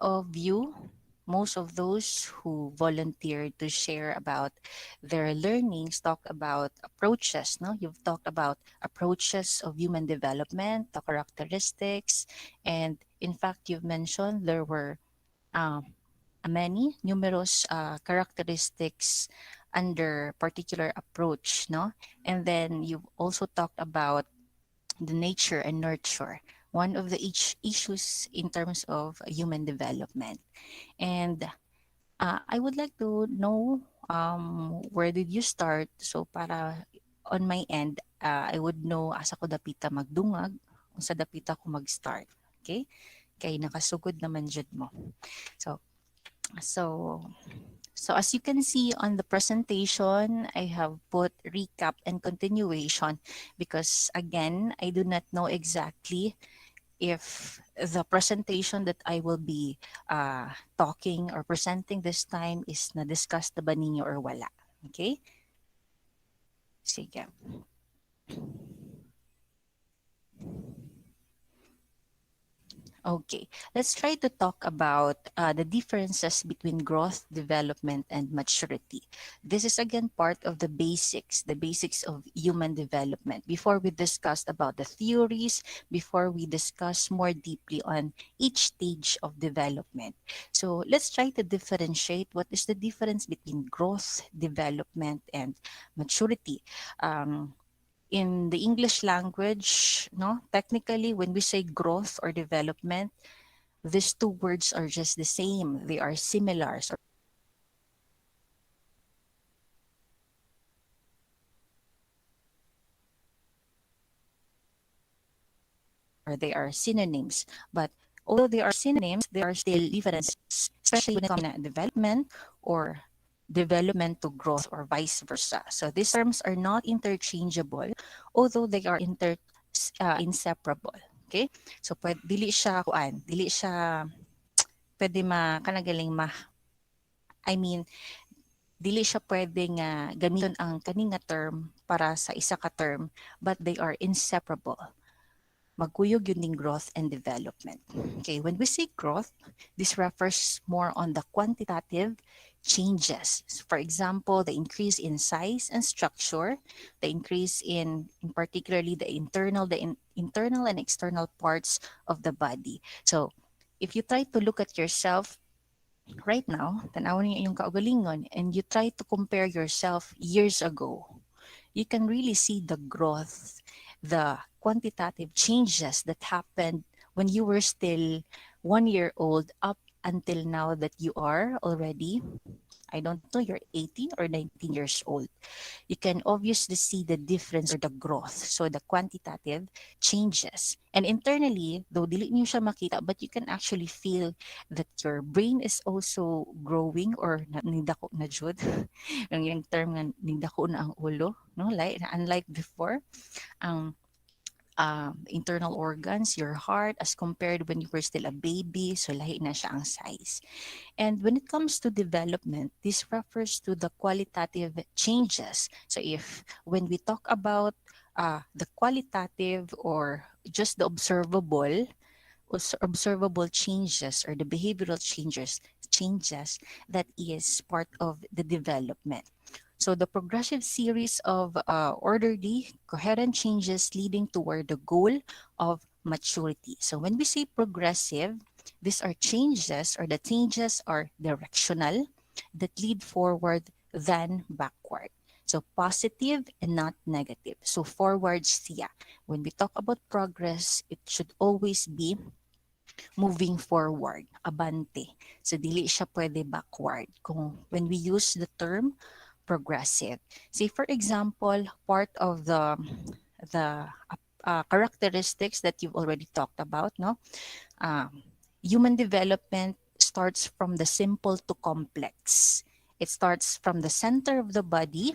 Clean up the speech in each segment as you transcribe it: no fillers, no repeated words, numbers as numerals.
of you, most of those who volunteered to share about their learnings, talk about approaches. No, you've talked about approaches of human development, the characteristics, and in fact, you've mentioned there were um, many numerous characteristics under particular approach. No, and then you've also talked about the nature and nurture, one of the issues in terms of human development. And I would like to know where did you start? So para on my end, I would know asa ko dapita magdungag, unsa dapita ko mag-start. Okay? Kay nakasugod naman jud mo. So so so as you can see on the presentation, I have put recap and continuation because again, I do not know exactly if the presentation that I will be talking or presenting this time is na-discuss na ba ninyo or wala. Okay? Sige. Okay, let's try to talk about the differences between growth, development, and maturity. This is again part of the basics of human development. Before we discuss about the theories, before we discuss more deeply on each stage of development. So let's try to differentiate what is the difference between growth, development, and maturity. In the English language, no, technically, when we say growth or development, these two words are just the same. They are similar, or they are synonyms. But although they are synonyms, there are still differences, especially when it comes to development or development to growth or vice versa. So these terms are not interchangeable, although they are inseparable. Okay? So dili siya kuan, dili siya pwede kanagaling I mean, dili siya pwedeng gamiton ang kani nga term para sa isa ka term, but they are inseparable. Magkuyog yun ning growth and development. Okay, when we say growth, this refers more on the quantitative changes. For example, the increase in size and structure, the increase in particularly the internal and external parts of the body. So, if you try to look at yourself right now, tanawin niyo yung kaugalingon and you try to compare yourself years ago, you can really see the growth, the quantitative changes that happened when you were still 1 year old up until now that you are already, I don't know, you're 18 or 19 years old. You can obviously see the difference or the growth. So the quantitative changes. And internally, though dili niyo siya makita, but you can actually feel that your brain is also growing or nindako na jud. Yung term nga nindako na ang ulo, no? Like unlike before, ang internal organs, your heart, as compared when you were still a baby, so lahi na siya ang size. And when it comes to development, this refers to the qualitative changes. So if when we talk about the qualitative or just the observable changes or the behavioral changes that is part of the development. So the progressive series of orderly, coherent changes leading toward the goal of maturity. So when we say progressive, these are changes or the changes are directional that lead forward than backward. So positive and not negative. So forward siya. When we talk about progress, it should always be moving forward, abante. So dili siya pwede backward kung when we use the term progressive. Say for example, part of the characteristics that you've already talked about, no? Human development starts from the simple to complex. It starts from the center of the body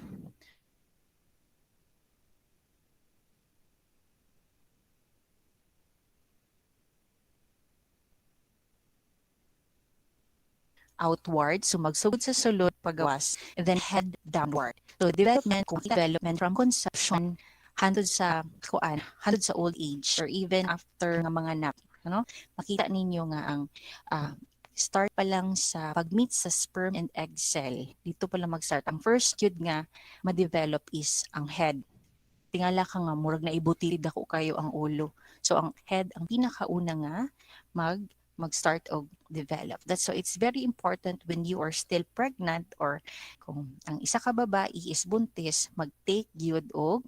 outward, so magsugod sa sulod pagawas, and then head downward. So development from conception handod sa old age or even after nga mga nap, ano? Makita ninyo nga ang uh, start pa lang sa pag-meet sa sperm and egg cell. Dito pa lang mag-start. Ang first yun nga ma-develop is ang head. Tingala ka nga, murag na ibutilid ako kayo ang ulo. So ang head, ang pinakauna nga mag-start og develop. That's so it's very important when you are still pregnant or kung ang isa ka babae is buntis, mag-take gyud og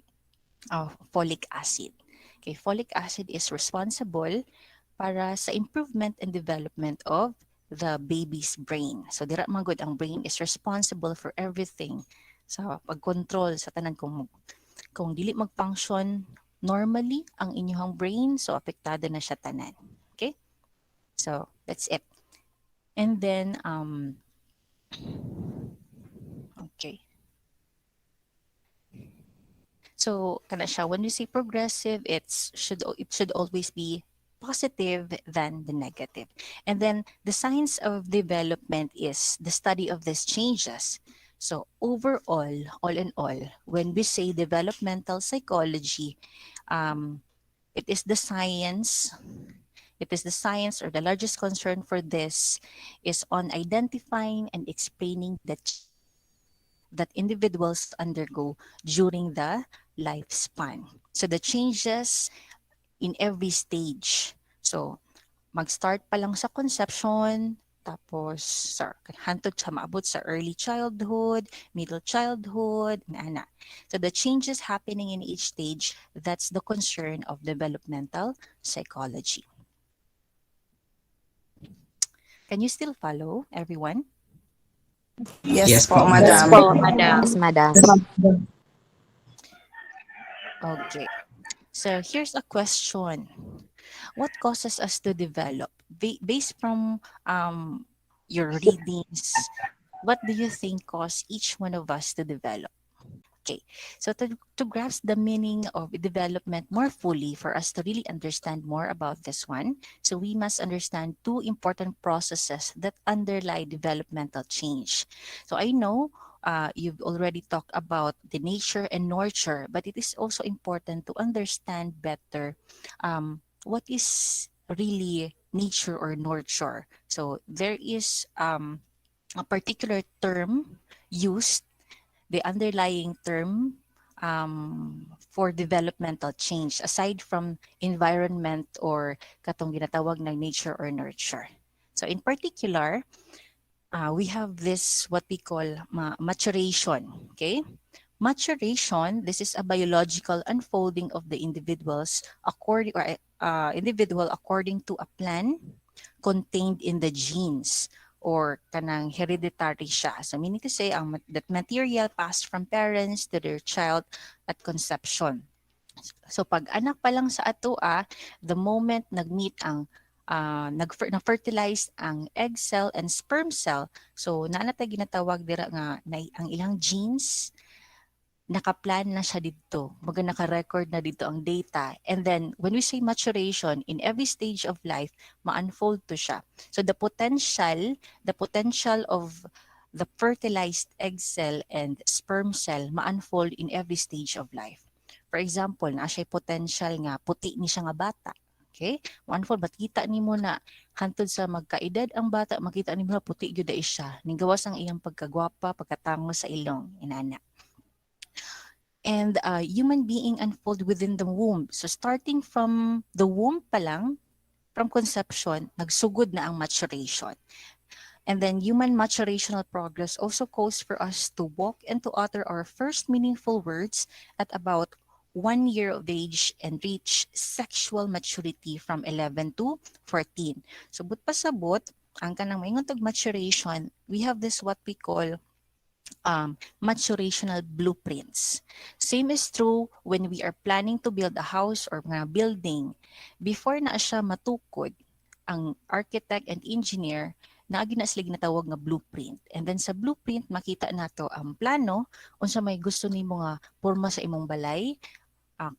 folic acid. Okay, folic acid is responsible para sa improvement and development of the baby's brain. So dira man gud ang brain is responsible for everything sa pag-control sa tanan kung dili mag-function normally ang inyong brain, so apektado na siya tanan. Okay? So that's it. And then okay. So kana siya, when we say progressive, it should always be positive than the negative. And then the science of development is the study of these changes. So overall, all in all, when we say developmental psychology, it is the science. It is the science, or the largest concern for this is on identifying and explaining the changes that individuals undergo during the lifespan. So the changes in every stage. So mag-start pa lang sa conception, tapos hantod sa maabot sa early childhood, middle childhood, ana. So the changes happening in each stage, that's the concern of developmental psychology. Can you still follow, everyone? Yes Yes po, po, Yes madam. madam. po, madam. Yes, madam. Okay. So here's a question. What causes us to develop? Based from your readings, what do you think cause each one of us to develop? Okay, so to grasp the meaning of development more fully, for us to really understand more about this one, so we must understand two important processes that underlie developmental change. So I know you've already talked about the nature and nurture, but it is also important to understand better what is really nature or nurture. So there is a particular term used, the underlying term for developmental change aside from environment or katong ginatawag ng nature or nurture. So in particular, we have this what we call maturation. Okay, maturation. This is a biological unfolding of the individual according to a plan contained in the genes or kanang hereditary siya. So meaning to say that material passed from parents to their child at conception. So pag anak pa lang sa atoa, the moment nag-meet ang na-fertilize ang egg cell and sperm cell, so naanata ginatawag dira nga na ang ilang genes nakaplan na siya dito. Baga naka-record na dito ang data. And then, when we say maturation, in every stage of life, ma-unfold to siya. So the potential of the fertilized egg cell and sperm cell ma-unfold in every stage of life. For example, na siya potential nga, puti ni siya nga bata. Okay? Ma-unfold, makita ni mo na hantod sa magkaedad ang bata, makita ni mo na puti yun siya. Ninggawas ang iyang pagkagwapa, pagkatango sa ilong, inana. And human being unfold within the womb. So starting from the womb pa lang, from conception, nagsugod na ang maturation. And then human maturational progress also calls for us to walk and to utter our first meaningful words at about 1 year of age and reach sexual maturity from 11 to 14. So but pasabot, ang kanang maingon tog maturation, we have this what we call maturational blueprints. Same is true when we are planning to build a house or mga building. Before na siya matukod, ang architect and engineer, naagi na sila ginatawag nga blueprint. And then sa blueprint, makita nato ang plano, unsa may gusto nimo nga porma sa imong balay.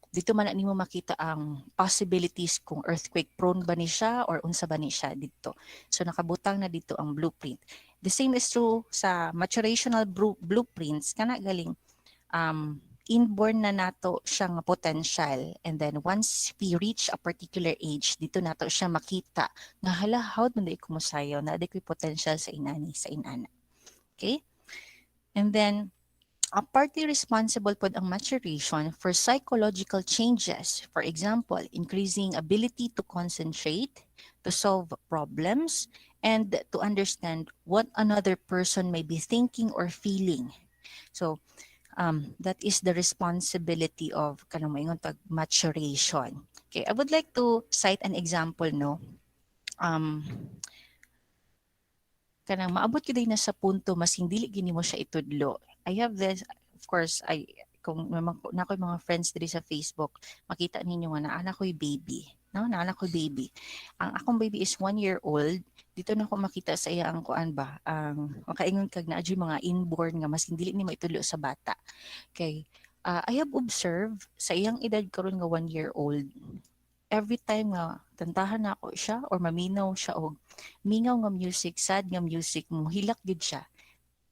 Dito man nimo makita ang possibilities kung earthquake prone ba ni siya or unsa ba ni siya dito. So nakabutang na dito ang blueprint. The same is true sa maturational blueprints kana galing inborn na nato siya nga potential, and then once we reach a particular age dito nato siya makita nga hala how man di ko mosayaw na di ko potential sa inani sa inana. Okay, and then partly responsible po ang maturation for psychological changes. For example, increasing ability to concentrate, to solve problems, and to understand what another person may be thinking or feeling. So, that is the responsibility of kanang moingon pag maturation. Okay, I would like to cite an example, no. Um, kanang maabot gyud na sa punto mas hindi gini mo siya itudlo. I have this, of course, kung na ko'y mga friends diri sa Facebook, makita ninyo nga na anak ko'y baby. No, na anak ko'y baby. Ang akong baby is 1 year old. Dito na ko makita sa iya ang kuan ba, ang makaingon kag na mga inborn nga mas hindi ni maitudlo sa bata. Kay I have observed sa iyang edad karon nga 1 year old, every time nga tantahan na ako siya or maminaw siya og mingaw nga music, sad nga music, muhilak gid siya.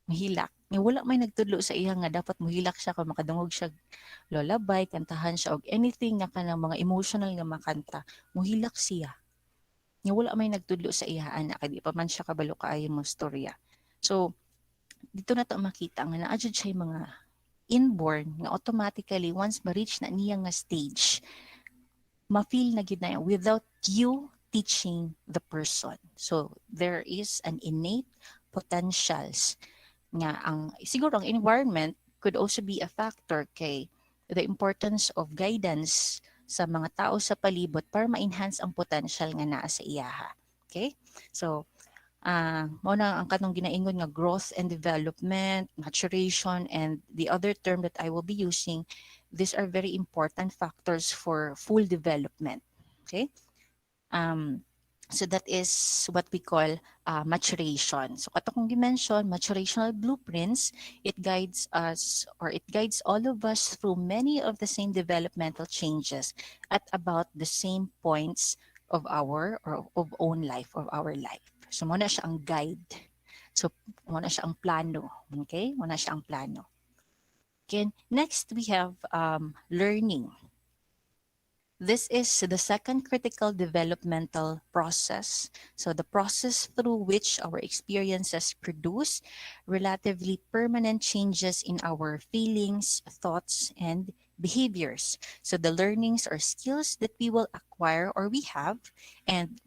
Muhilak. Nga wala may nagtudlo sa iya nga dapat muhilak siya kung makadungog siya lullaby, kantahan siya og anything nga kanang mga emotional nga makanta, muhilak siya. Nga wala may nagtudlo sa iya ana kay di pa man siya kabalo kaayo mo storya. So dito na to makita nga naa jud siya mga inborn nga automatically once ma-reach na niya nga stage, ma-feel na gid na without you teaching the person. So there is an innate potentials nga ang siguro ang environment could also be a factor kay the importance of guidance sa mga tao sa palibot para ma-enhance ang potential nga naa sa iyaha. Okay? So mao na ang kanong ginaingon nga growth and development, maturation, and the other term that I will be using, these are very important factors for full development. Okay? Um, so that is what we call maturation. So kato kong gimension, maturational blueprints, it guides us or it guides all of us through many of the same developmental changes at about the same points of our or of own life, of our life. So muna siya ang guide. So muna siya ang plano. Okay? Muna siya ang plano. Okay, next we have learning. This is the second critical developmental process. So the process through which our experiences produce relatively permanent changes in our feelings, thoughts, and behaviors. So the learnings or skills that we will acquire or we have and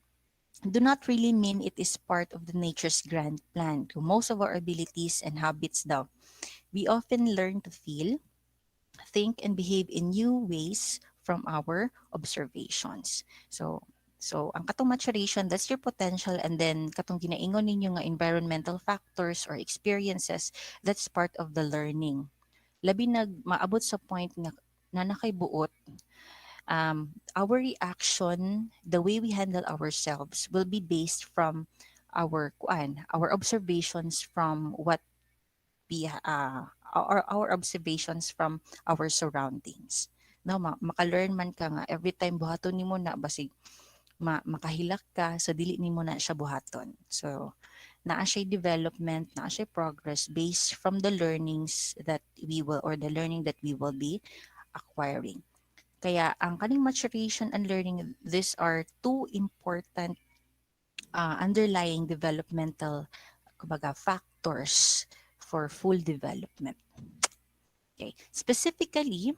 do not really mean it is part of the nature's grand plan. To most of our abilities and habits daw, we often learn to feel, think, and behave in new ways from our observations. So ang katong maturation, that's your potential, and then katong ginaingon ninyo nga environmental factors or experiences, that's part of the learning. Labi nag maabot sa point nga na nakaibuot, our reaction, the way we handle ourselves will be based from our observations from what we our observations from our surroundings. No, maka-learn man ka nga every time buhaton nimo na basig makahilak ka so dili nimo na siya buhaton. So naa siya development, naa siya progress based from the learnings that we will or the learning that we will be acquiring. Kaya ang kaning maturation and learning, these are two important underlying developmental kumbaga factors for full development. Okay. Specifically,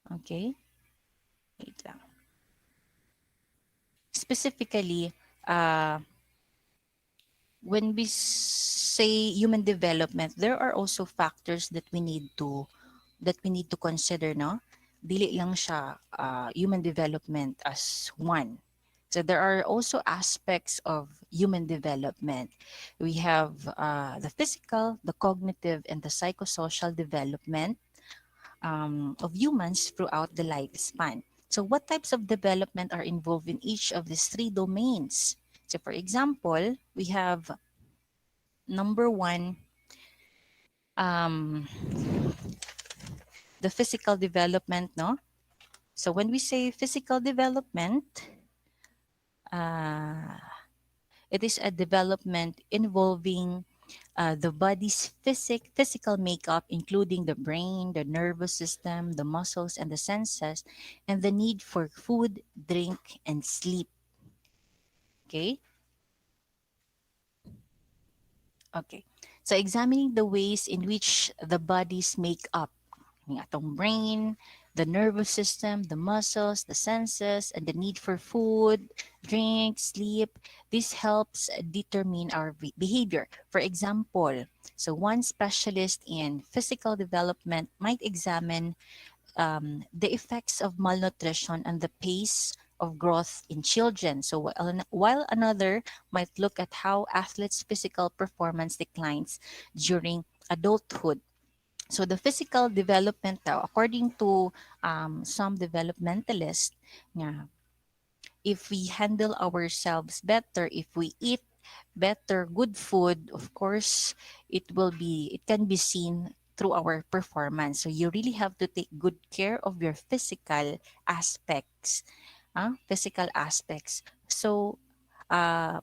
okay, wait lang. Specifically, when we say human development, there are also factors that we need to consider, no? Dili lang siya human development as one. So there are also aspects of human development. We have the physical, the cognitive, and the psychosocial development of humans throughout the lifespan. So what types of development are involved in each of these three domains? So for example, we have number one, um, the physical development, no? So when we say physical development, uh, it is a development involving The body's physical makeup, including the brain, the nervous system, the muscles, and the senses, and the need for food, drink, and sleep. Okay? Okay. So examining the ways in which the body's makeup, yung atong brain, the nervous system, the muscles, the senses, and the need for food, drink, sleep, this helps determine our behavior. For example, so one specialist in physical development might examine the effects of malnutrition and the pace of growth in children. So while another might look at how athletes' physical performance declines during adulthood. So the physical development daw, according to some developmentalists, nga, if we handle ourselves better, if we eat better good food, of course it can be seen through our performance. So you really have to take good care of your physical aspects. So uh,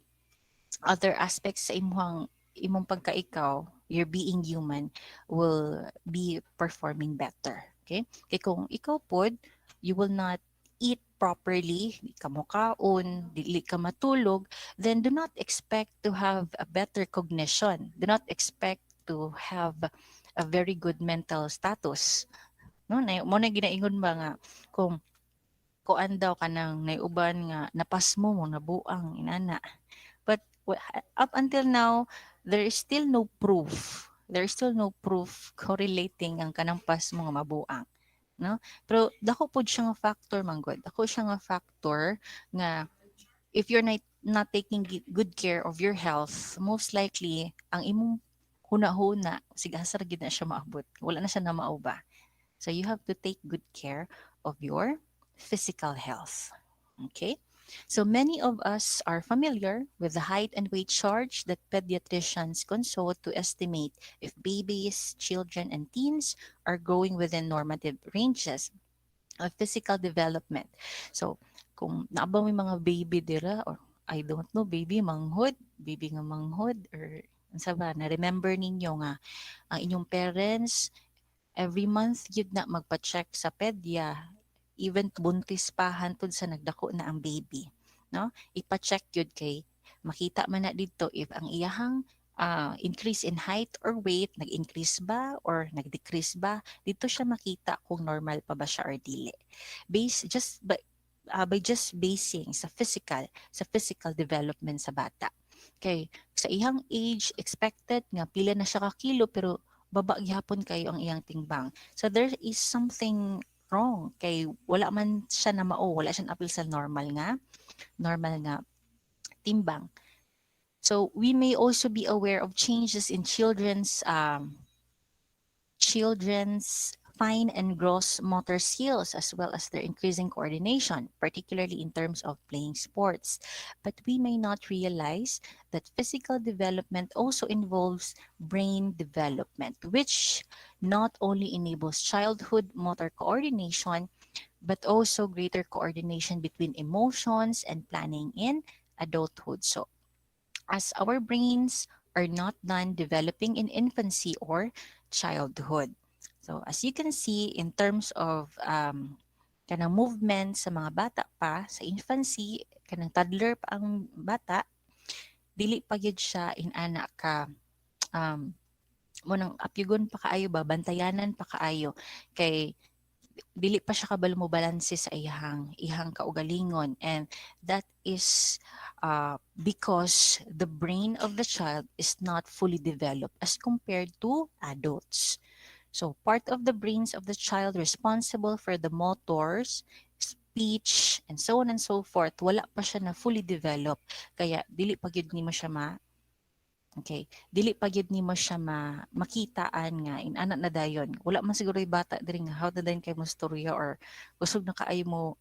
other aspects sa imong pagkaikaw, your being human, will be performing better. Okay? Kaya kung ikaw pod, you will not eat properly, di ka mokaon, dili ka matulog, then do not expect to have a better cognition. Do not expect to have a very good mental status. No, mo na ginaingon ba nga kung kuan daw kanang naiuban nga napas mo nabuang inana. But up until now, there is still no proof. There is still no proof correlating ang kanang pas mo nga mabuang. No? Pero dako pod siya nga factor manggod. Dako siya nga factor nga if you're not taking good care of your health, most likely ang imong huna-huna sige asa ra gid na siya maabot. Wala na siya na mauba. So you have to take good care of your physical health. Okay? So many of us are familiar with the height and weight charge that pediatricians consult to estimate if babies, children, and teens are growing within normative ranges of physical development. So, kung naabang may mga baby dira or I don't know, baby nga manghod or unsa ba na remember ninyo nga ang inyong parents every month yun na magpa-check sa pedya, even buntis pa hantod sa nagdako na ang baby, no? Ipa-check yun kay makita man na dito if ang iyahang increase in height or weight nag-increase ba or nag-decrease ba, dito siya makita kung normal pa ba siya or dili. By just basing sa physical development sa bata. Okay, sa iyang age expected nga pila na siya ka kilo pero baba gyapon kayo ang iyang timbang. So there is something wrong kay wala man siya na mao, wala siya apil sa normal nga timbang. So we may also be aware of changes in children's fine and gross motor skills as well as their increasing coordination, particularly in terms of playing sports. But we may not realize that physical development also involves brain development, which not only enables childhood motor coordination, but also greater coordination between emotions and planning in adulthood. So as our brains are not done developing in infancy or childhood. So as you can see in terms of kanang movement sa mga bata pa sa infancy, kanang toddler pa ang bata, dili pa gyud siya inana ka um mo nang apyugon pa kaayo ba bantayanan pa kaayo kay dili pa siya kabalo mo balanse sa ihang kaugalingon, and that is because the brain of the child is not fully developed as compared to adults. So part of the brains of the child responsible for the motors, speech, and so on and so forth, wala pa siya na fully developed. Kaya dili pa gyud nimo siya okay, dili pa gyud nimo siya makitaan nga in anak na dayon. Wala man siguro yung bata diri nga how na dayon kay mo storya or kusog na kaayo mo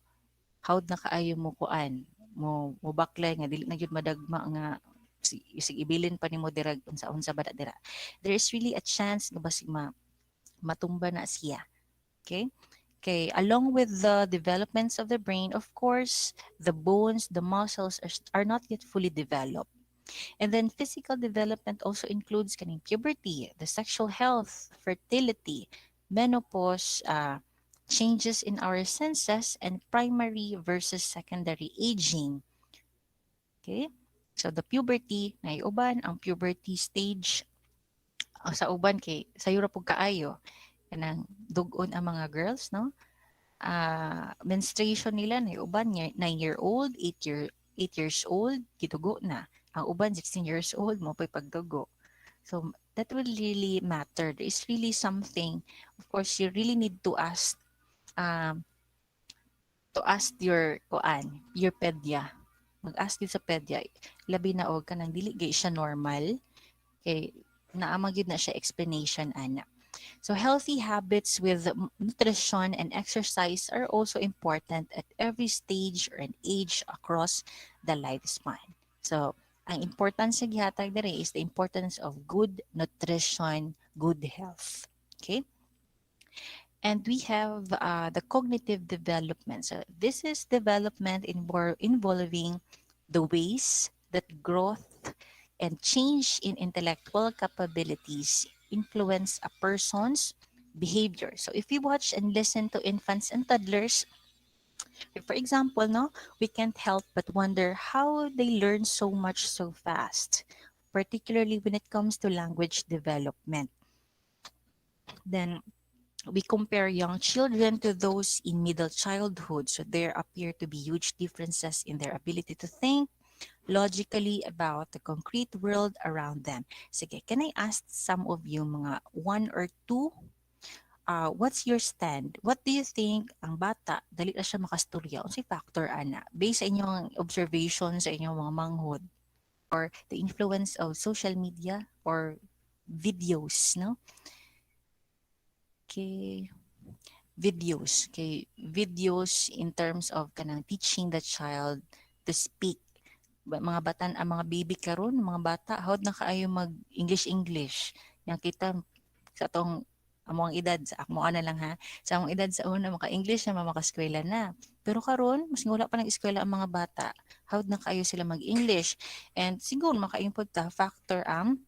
how na kaayo mo kuan mo baklay nga dili na gyud madagma nga isig ibilin pa nimo dira unsa ba dira. There is really a chance nga basig matumba na siya. Okay? Okay, along with the developments of the brain, of course, the bones, the muscles are not yet fully developed. And then physical development also includes kaning puberty, the sexual health, fertility, menopause, changes in our senses, and primary versus secondary aging. Okay? So the puberty, na uban ang puberty stage sa uban kay sayo ra pug kaayo kanang dugon ang mga girls, no? Menstruation nila na uban 9-year-old, 8 years old, gitugo na. Ang uban 16 years old mo pa'y pagdugo. So that will really matter. There is really something, of course, you really need um, to ask your pedya. Mag-ask din sa pedya. Labi na og kanang dili gay siya normal. Kay naamagid na siya explanation ana. So healthy habits with nutrition and exercise are also important at every stage or an age across the lifespan. So ang importance sa gihatag dere is the importance of good nutrition, good health. Okay? And we have the cognitive development. So this is development involving the ways that growth and change in intellectual capabilities influence a person's behavior. So if we watch and listen to infants and toddlers, for example, no, we can't help but wonder how they learn so much so fast, particularly when it comes to language development. Then we compare young children to those in middle childhood. So there appear to be huge differences in their ability to think logically about the concrete world around them. Sige, can I ask some of you mga one or two? What's your stand? What do you think ang bata, dali na siya makastorya? Unsay factor, ana? Based sa inyong observation sa inyong mga manghod or the influence of social media or videos, no? Okay. Videos in terms of kanang teaching the child to speak. Mga batan ang mga baby karon, mga bata hawd na kaayo mag English. Yang kita sa atong among edad sa amo na lang ha. Sa among edad sa una maka English na maka-eskwela na. Pero karon mas wala pa nag-eskwela ang mga bata. Hawd na kaayo sila mag-English. And siguro maka-input ta factor ang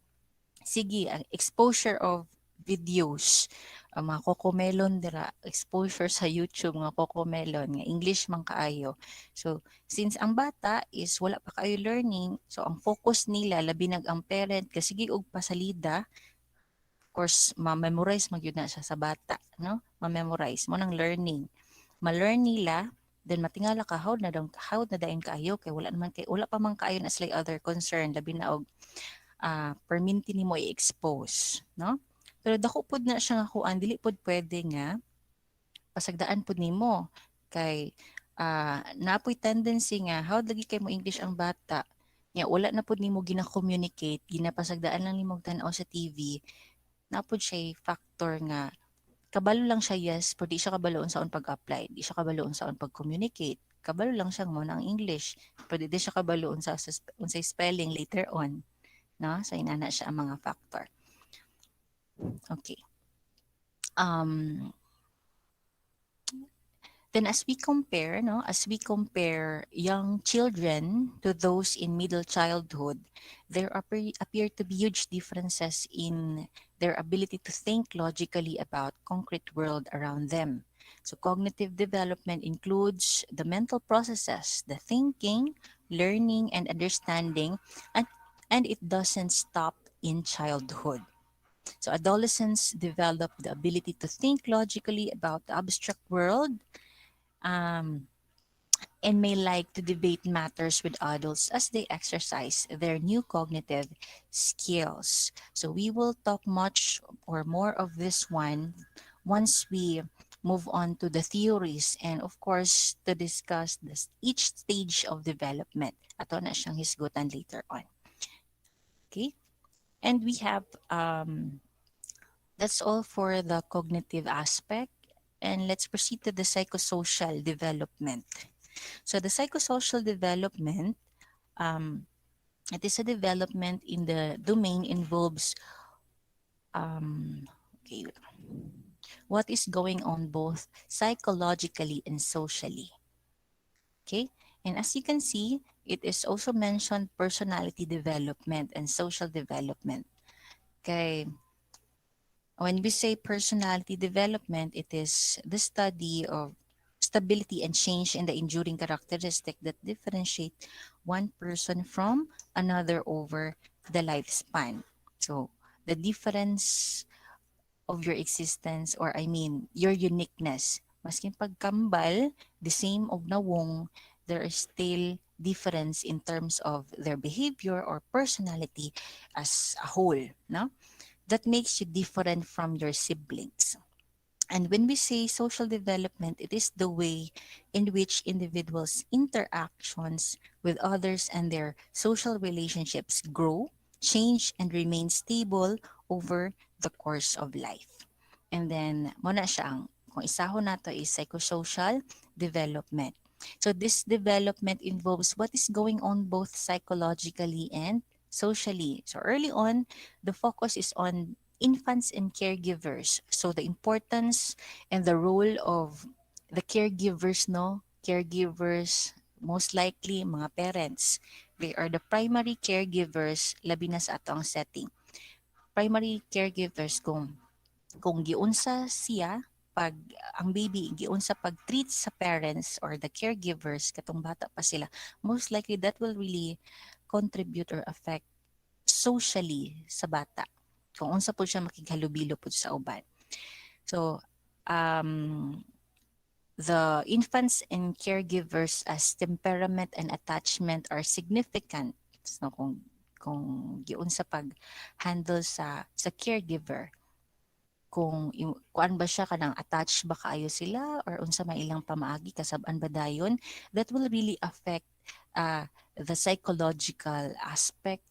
sige, ang exposure of videos, ang mga kokomelon dira, exposure sa YouTube nga kokomelon, nga English man kaayo. So, since ang bata is wala pa kayo learning, so ang focus nila, labi nag ang parent, kasi og pasalida, of course, ma-memorize magyud na siya sa bata, no? Ma-memorize mo ng learning. Ma-learn nila, then matingala ka how na dayon kaayo kay wala pa man kaayo na sila other concern labi na og perminti nimo i-expose, no? Pero dako pod na siya nga kuan dili pod pwede nga pasagdaan pod nimo kay napoy tendency nga how lagi kay mo English ang bata nya wala na pod nimo gina-communicate ginapasagdaan lang nimo tan-aw sa TV napod siya factor nga kabalo lang siya yes pero di siya kabaloon sa pag-apply di siya kabaloon sa pag-communicate kabalo lang siya mo ng English pero di siya kabaloon sa unsay spelling later on, no? So inana siya ang mga factor. Okay. Um, then as we compare young children to those in middle childhood, there appear to be huge differences in their ability to think logically about concrete world around them. So cognitive development includes the mental processes, the thinking, learning, and understanding, and it doesn't stop in childhood. So adolescents develop the ability to think logically about the abstract world, um, and may like to debate matters with adults as they exercise their new cognitive skills. So we will talk much or more of this one once we move on to the theories and of course to discuss each stage of development. Ato na siyang hisgutan later on. Okay? And we have that's all for the cognitive aspect. And let's proceed to the psychosocial development. So the psychosocial development, um, it is a development in the domain involves okay, what is going on both psychologically and socially. Okay, And as you can see, it is also mentioned personality development and social development. Okay, when we say personality development, it is the study of stability and change in the enduring characteristic that differentiate one person from another over the lifespan. So the difference of your existence, or I mean your uniqueness. Maskin pagkambal, the same of nawong, there is still difference in terms of their behavior or personality as a whole, no? That makes you different from your siblings. And when we say social development, it is the way in which individuals' interactions with others and their social relationships grow, change, and remain stable over the course of life. And then, muna siyang, kung isahon nato is psychosocial development. So this development involves what is going on both psychologically and socially. So early on, the focus is on infants and caregivers. So the importance and the role of the caregivers, no? Caregivers, most likely mga parents. They are the primary caregivers labi na sa ato ang setting. Primary caregivers kung giunsa siya pag ang baby giunsa pag treat sa parents or the caregivers katong bata pa sila, most likely that will really contribute or affect socially sa bata kung unsa po siya makighalubilo po sa uban. So, um, the infants and caregivers as temperament and attachment are significant. So, kung giun sa pag-handle sa caregiver, kung kuan ba siya kanang attached ba kaayo sila or unsa may ilang pamaagi kasab-an ba dayon, that will really affect the psychological aspect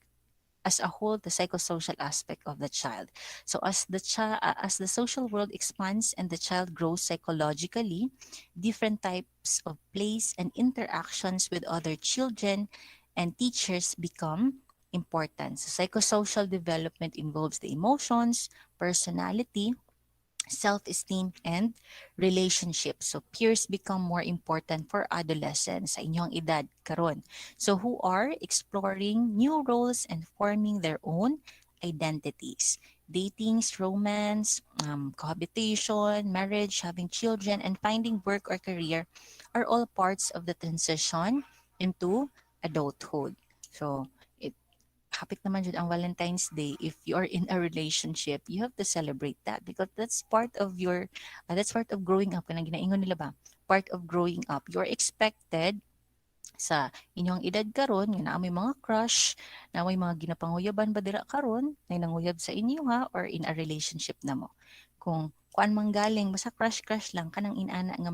as a whole, the psychosocial aspect of the child. So as the social world expands and the child grows psychologically, different types of plays and interactions with other children and teachers become important. So psychosocial development involves the emotions, personality, self-esteem, and relationships. So peers become more important for adolescents sa inyong edad karon. So who are exploring new roles and forming their own identities. Datings, romance, cohabitation, marriage, having children, and finding work or career are all parts of the transition into adulthood. So it hapit naman jud ang Valentine's Day. If you are in a relationship, you have to celebrate that because that's part of your that's part of growing up. Kanang ginaingon nila ba, part of growing up, you're expected sa inyong edad karon nga naa may mga crush, na may mga ginapanguyaban ba dira karon na nanguyab sa inyo ha, or in a relationship na mo. Kung kuan manggaling basta crush lang kanang inana nga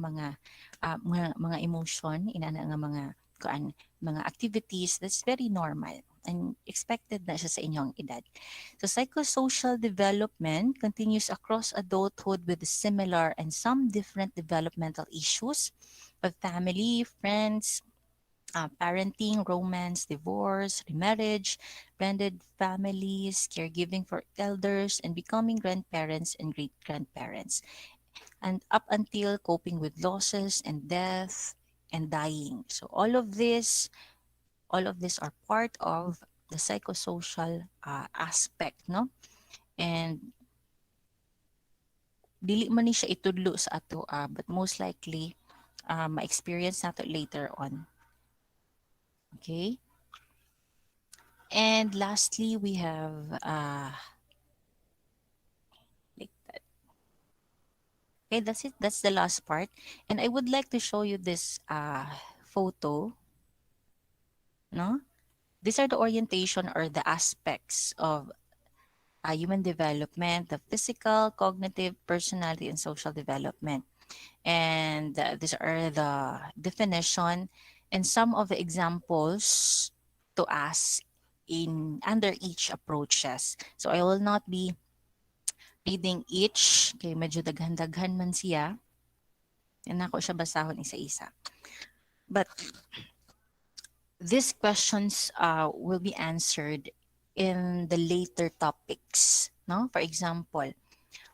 mga emotion, inana nga mga kuan mga activities, that's very normal and expected na siya sa inyong edad. So psychosocial development continues across adulthood with similar and some different developmental issues of family, friends, parenting, romance, divorce, remarriage, blended families, caregiving for elders, and becoming grandparents and great grandparents. And up until coping with losses and death and dying. So all of this are part of the psychosocial aspect, no? And dili man ni siya itudlo sa ato, but most likely ma-experience nato later on. Okay? And lastly, we have like that. Okay, that's it. That's the last part. And I would like to show you this photo. No, these are the orientation or the aspects of human development: the physical, cognitive, personality, and social development. And these are the definition and some of the examples to us in under each approaches. So I will not be reading each, kay medyo daghan-daghan man siya. Yan ako siya basahon isa-isa. But these questions will be answered in the later topics. No? For example,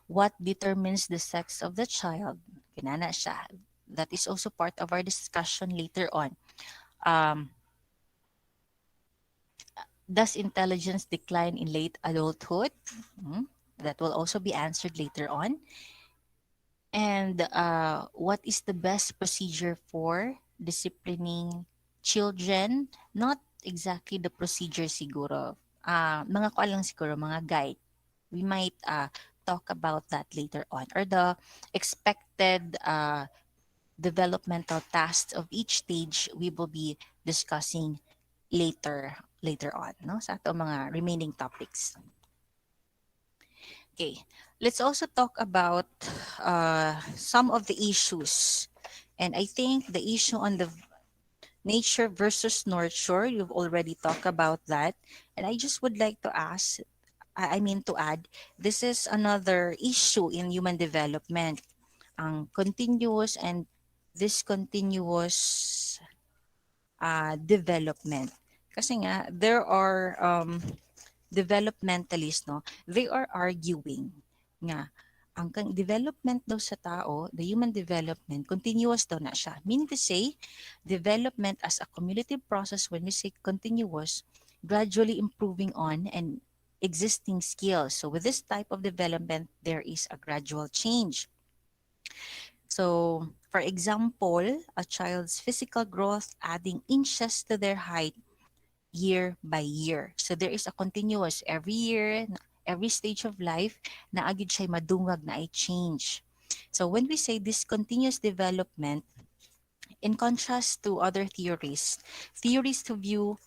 what determines the sex of the child? Kinana siya. That is also part of our discussion later on. Um, does intelligence decline in late adulthood? Hmm, that will also be answered later on. And what is the best procedure for disciplining children? Not exactly the procedure siguro. Mga kuan lang siguro, mga guide. We might talk about that later on. Or the expected developmental tasks of each stage we will be discussing later on, no, sa ato mga remaining topics. Okay, let's also talk about some of the issues. And I think the issue on the nature versus nurture, you've already talked about that. And I just would like to ask, I mean to add, this is another issue in human development, ang continuous and discontinuous development. Kasi nga, there are developmentalists, no, they are arguing nga ang development daw sa tao, the human development, continuous daw na siya. Meaning to say, development as a cumulative process, when we say continuous, gradually improving on and existing skills. So with this type of development, there is a gradual change. So, for example, a child's physical growth adding inches to their height year by year. So there is a continuous every year, every stage of life, na agid siya madungag na ay change. So when we say this continuous development, in contrast to other theories, theories who view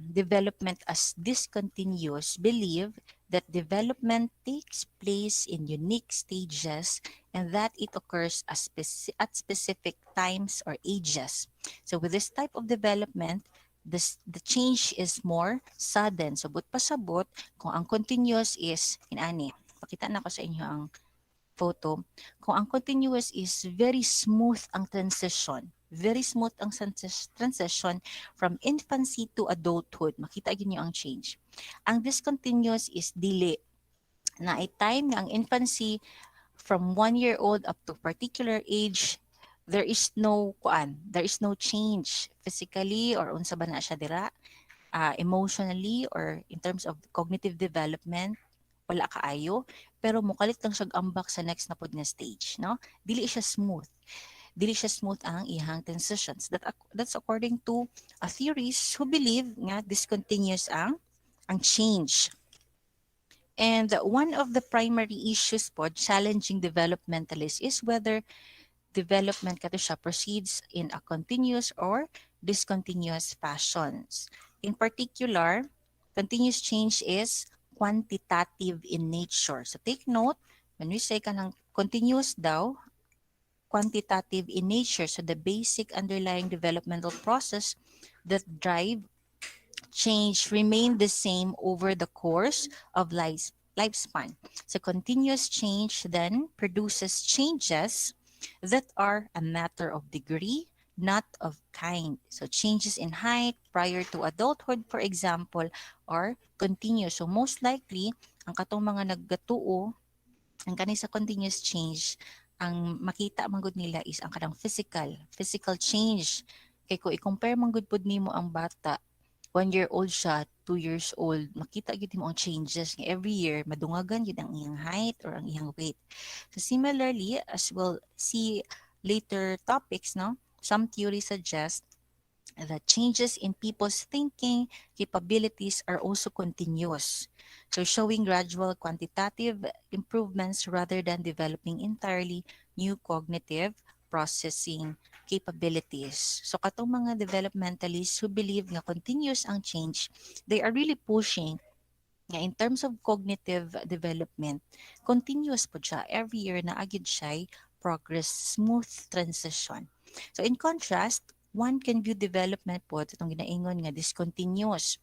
development as discontinuous believe that development takes place in unique stages and that it occurs at specific times or ages. So with this type of development, the change is more sudden. So but pasabot, kung ang continuous is, inani, pakita na ko sa inyo ang photo, kung ang continuous is very smooth ang transition, very smooth ang transition from infancy to adulthood, makita niyo ang change. Ang discontinuous is delay, na a time na ang infancy from 1 year old up to particular age, there is no change physically or unsa ba na siya dira, emotionally or in terms of cognitive development, wala kaayo, pero mukalit lang siya ambak sa next na pod nga stage, no? Dili siya smooth ang ihang transitions. That's according to theories who believe nga discontinuous ang change. And one of the primary issues po challenging developmentalists is whether development kato siya proceeds in a continuous or discontinuous fashions. In particular, continuous change is quantitative in nature. So take note, when we say kanang continuous daw, quantitative in nature. So the basic underlying developmental process that drive change remain the same over the course of lifespan. So continuous change then produces changes that are a matter of degree, not of kind. So changes in height prior to adulthood, for example, are continuous. So most likely, ang katong mga naggatuo, ang kanay sa continuous change, ang makita manggod nila is ang kanang physical change. Kay ko i-compare manggod pod nimo ang bata, 1 year old siya, 2 years old, makita gyud mo ang changes nga every year madungagan gyud ang iyang height or ang iyang weight. So similarly, as we'll see later topics, no, some theories suggest that changes in people's thinking capabilities are also continuous. So showing gradual quantitative improvements rather than developing entirely new cognitive processing capabilities. So katong mga developmentalists who believe nga continuous ang change, they are really pushing nga in terms of cognitive development, continuous po siya. Every year na agad siya progress, smooth transition. So in contrast, one can view development po, itong ginaingon nga discontinuous.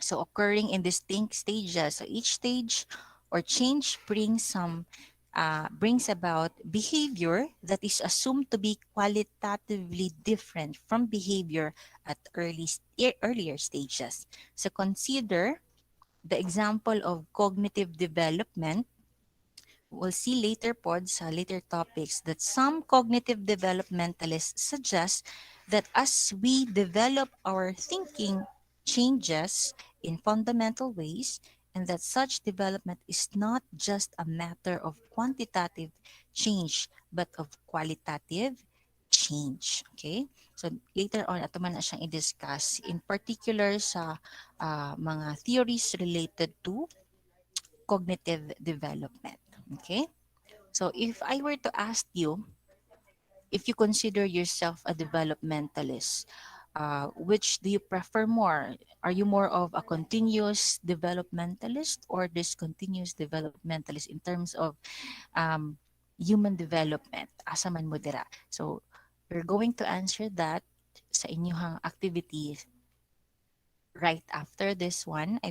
So occurring in distinct stages. So each stage or change brings about behavior that is assumed to be qualitatively different from behavior at earlier stages. So consider the example of cognitive development we'll see later pods, later topics, that some cognitive developmentalists suggest that as we develop, our thinking changes in fundamental ways, and that such development is not just a matter of quantitative change but of qualitative change. Okay? So later on, ato man na siyang i-discuss in particular sa mga theories related to cognitive development. Okay? So if I were to ask you, if you consider yourself a developmentalist, which do you prefer more? Are you more of a continuous developmentalist or discontinuous developmentalist in terms of um, human development? Asa man mo dira? So we're going to answer that sa inyong activities right after this one. Uh,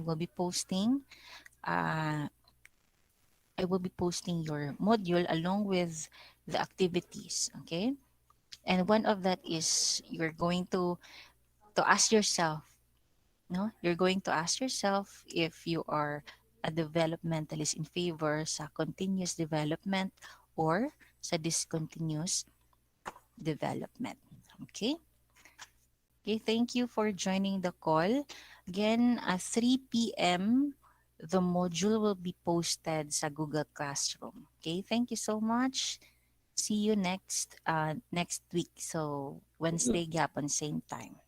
I will be posting your module along with the activities. Okay. And one of that is you're going to ask yourself, no? You're going to ask yourself if you are a developmentalist in favor sa continuous development or sa discontinuous development. Okay? Okay, thank you for joining the call. Again, at 3 p.m., the module will be posted sa Google Classroom. Okay, thank you so much. See you next week. So Wednesday gapon same time.